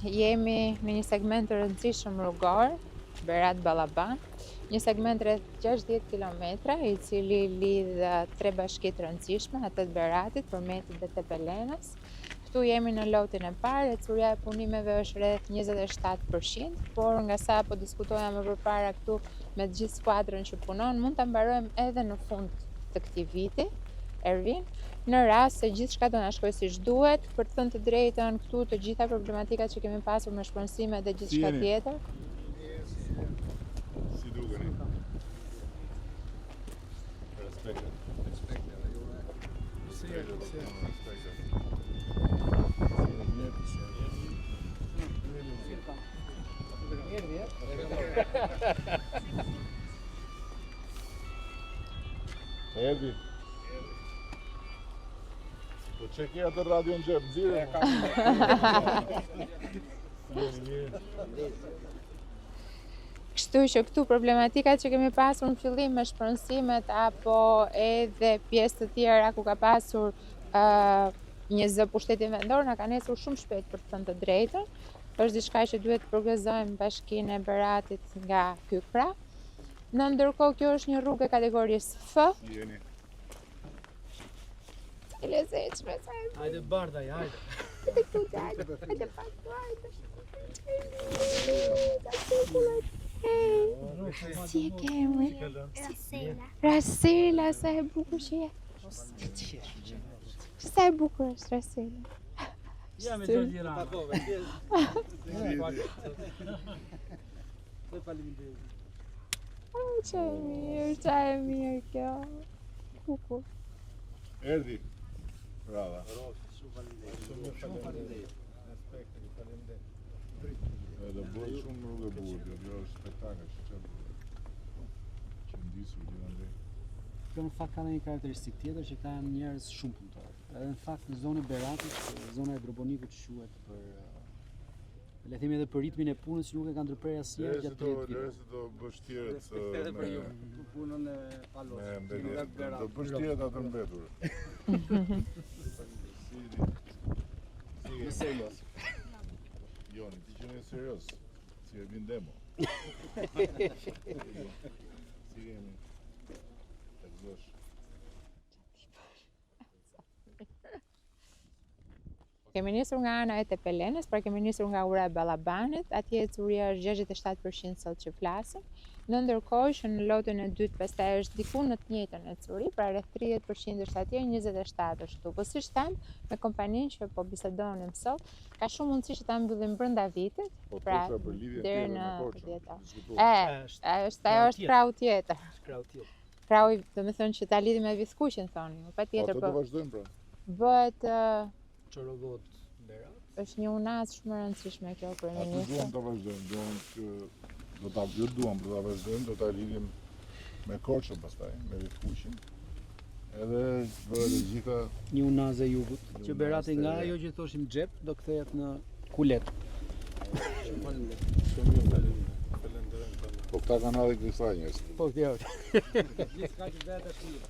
jemi në një segment të rëndësishëm rrugor, Berat Ballaban, një segment rreth 60 km, i cili lidh 3 bashki të rëndësishme, atë të Beratit, Përmetit dhe Tepelenës. Këtu jemi në lotin e parë, ecuria e punimeve është rreth 27%, por nga sa po diskutoja më përpara këtu me të gjithë skuadrën që punon, mund ta mbarojmë edhe në fund të këtij viti, Ervin, në rast se gjithçka do na shkojë siç duhet. Për të thënë të drejtën, këtu të gjitha problematikat që kemi pasur me shpërndësime dhe gjithçka tjetër. Si dukeni? Respekte. Erdi. Po çeki atë radio në xhep, nxirë. Kështu që këtu problematikat që kemi pasur në fillim me shpërndësimet apo edhe pjesë të tjera ku ka pasur një zë pushteti vendor na kanë ecur shumë shpejt për të thënë të drejtën. Është diçka që duhet të progresojmë bashkinë e Beratit nga Kypra. Në ndërkohë kjo është një rrugë e kategorisë F. Jeni. Hajde bardaj, hajde. Hajde pak, hajde. Si e kemi? Rasela, sa e bukur që je. Sa e bukur është Rasela. Ja me të tjera. Qa e mirë kjo. Kukur. Erdi. Brava. Shumë faleminderit. Edhe bëj shumë rrugë e bukur, kjo është spektakël që ndisur gjithandej. Kjo në fakt ka një karakteristikë tjetër që ka njerëz shumë punëtorë. Edhe në fakt në zonën e Beratit, zona e Drobonikut quhet për le themi edhe për ritmin e punës që nuk e kanë ndërprerë asnjëherë gjatë 30 viteve. Derisa do bësh tjerët Edhe për ju, punën e palos. do bësh tjerët atë mbetur. Me serios. Joni, ti që në serios, si e bin demo. Si jemi, të gëzosh. Kemi nisur nga ana e Tepelenës, pra kemi nisur nga ura e Ballabanit, atje ecuria është 67% sot që flasim. Në ndërkohë që në lotin e dytë pastaj është diku në të njëjtën ecuri, pra rreth 30% është atje, 27 është këtu. Po siç tham, me kompaninë që po bisedonim sot, ka shumë mundësi që ta mbyllim brenda vitit, pra deri në 10. Ajo është krau tjetër. Krau, domethënë që ta lidhim me Vithkuqin thoni, patjetër po. Po të vazhdojmë pra. Bëhet Çorogot Berat. Është një unazë shumë e rëndësishme kjo për Atë duam të vazhdojmë, duam të vazhdojmë, do ta lidhim me Korçën pastaj, me Vithkuqin. Edhe bëhet e gjitha Një unazë e jugut, që Berati nga ajo që thoshim xhep do kthehet në kulet. Shumë faleminderit. Po këta kanë ardhur kësaj njerëz. Po kjo. Gjithçka që bëhet është mirë.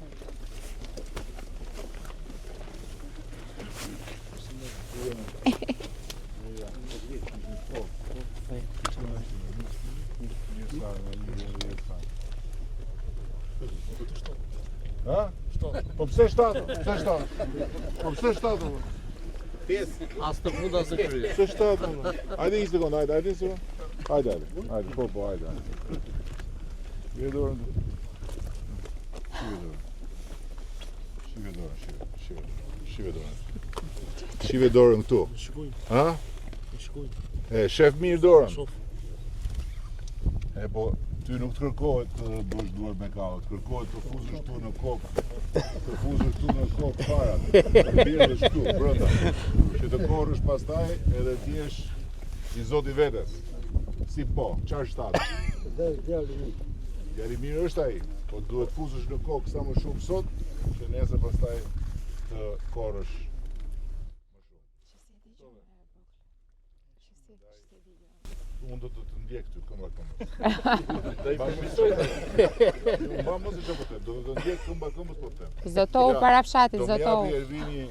Ha? Po pse 7? Pse 7? Po pse 7? As të fund as të krye. Pse 7? Hajde një sekond, hajde një sekond. Hajde, po, hajde. Shqive dorën. Shqive dorën këtu. Ha? E, shef mirë dorën. E, po, ty nuk të kërkohet të bësh duar me kavët, kërkohet të fuzësh tu në kokë. Të fuzësh tu në kokë parat. Të birësh tu, brënda. Që të korrësh pastaj edhe ti jesh i zoti vetes. Si po, qarë shtatë? Djali mirë është ai, po duhet fuzësh në kokë sa më shumë sot, që nesër pastaj të korrësh. Unë do të ndjek ty këmba këmbës. Mba mos e që po tem, do të ndjek këmba këmbës po tem. Zotohu para fshatit, zotohu. Do më japi Ervini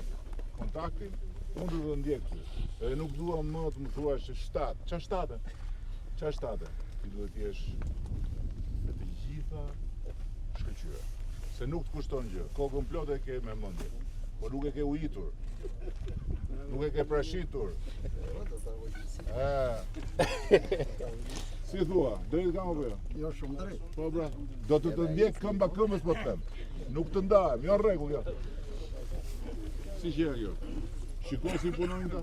kontaktin, unë do të ndjek ty. E nuk dua më të më thua që 7. Qa 7? Qa 7? Ti duhet t'jesh me të gjitha shkëlqyra. Se nuk të kushton gjë. Kokën plot e ke me mendje. Po nuk e ke ujitur. Nuk e ke prashitur. Si thua, drejt kam apo jo? Jo, shumë drejt. Po bra, do të të ndjek këmba këmbës po të them. Nuk të ndahem, jo në rregull jo. Si që jo? Shiko si punojnë ta?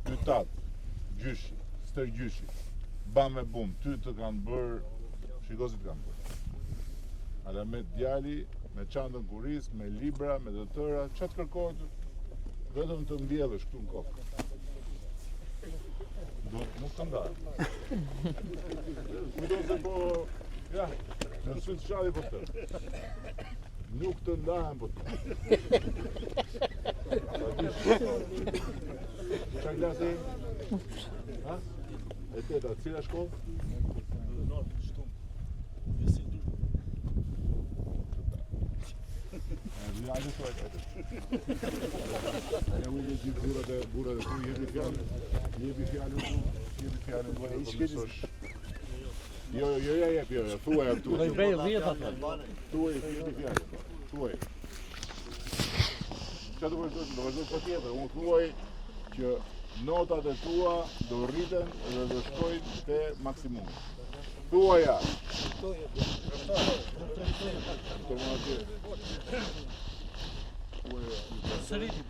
Në tatë, gjyshi, stër gjyshi, bam me bum, ty të kanë bërë, shiko si të kanë bërë. Ala me djali, me çantën kuris, me libra, me të tëra, që të kërkohet? Vetëm të mbjellësh këtu në kokë. Nuk të ndarë. Kujdo se po, ja, në sytë shadi po të. Nuk të ndahem po të. Qa klasi? Ha? E teta, cila shkollë? Hajde të vajtë. Ja ujtë e gjithë burat e tu, jebi fjallën tu, jebi fjallën tu, e mësosh. Jo, thuaj këtu. Thuaj, jebi fjallën, thuaj. Qa të vazhdoj për tjetër, unë thuaj që notat e tua do rriten dhe do shkojnë te maksimumi. Thuaja!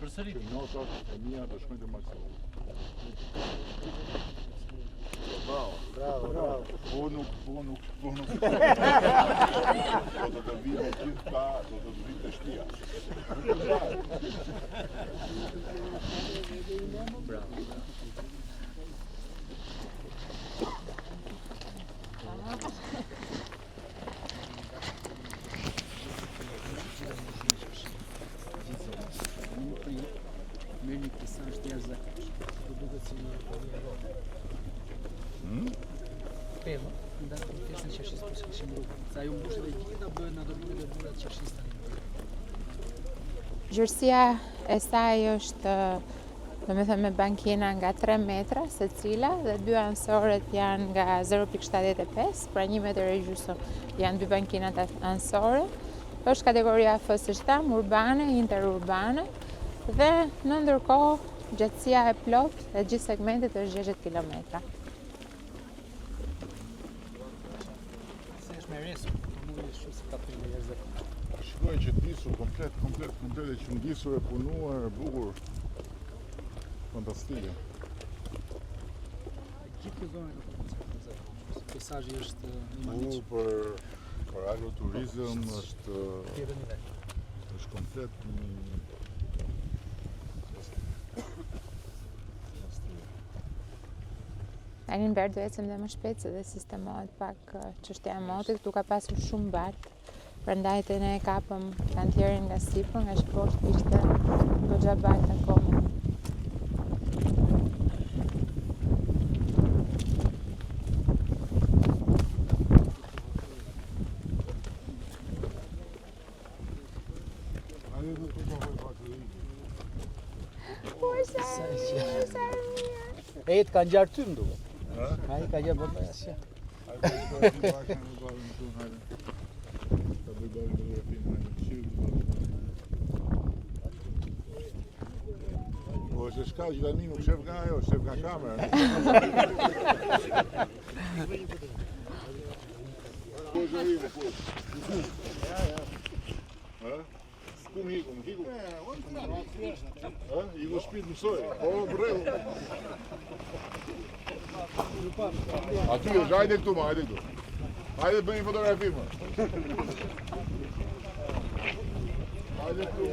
Përsëriti. Notat e mia do shkojnë te maksimumi. Bravo. Po nuk. Do të vijë gjithë ta, do të vijë të shtia. Bravo. Merë një kësa është jashtë zakonisht. Po duket si një pemë, nda të pjesën qershisë për që këshim rrugë. Sa ju mbushë dhe gjitha bëhet në dorëmit e burat qershisë tani. Gjërësia e saj është, me bankina nga 3 metra se cila dhe 2 ansoret janë nga 0.75, pra 1 metër e gjysmë janë 2 bankinat ansore. Është kategoria F-shtam, urbane, interurbane dhe në ndërkohë gjatësia e plot e gjithë segmentit është 60 km. Se është me resu, nuk është shumë se ka të një jashtë zakonisht. Shikoj që disur komplet e që ndisur e punuar, e bukur, fantastike. Gjithë kjo zonë ka potencial zakonisht. Peisazhi është i madhëshëm. Për agroturizëm është komplet Tani në verë do ecëm dhe më shpejt se dhe sistemohet pak çështja e motit, këtu ka pasur shumë bark. Prandaj të ne kapëm kantierin nga sipër, nga që poshtë ishte goxha bark akoma. E jetë kanë gjarë ty më duke. A i ka gjarë bërë asja. Po është shkallë që tani nuk shef nga ajo, shef nga kamera. Po është arrive, po. Kum hiku? Iku shpit mësoj. Po, bregu. Aty është, hajde këtu ma, hajde këtu. Hajde bëj një fotografi ma. Hajde këtu,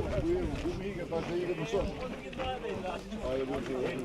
kum hike, ta që hike mësoj. Hajde bëj një fotografi.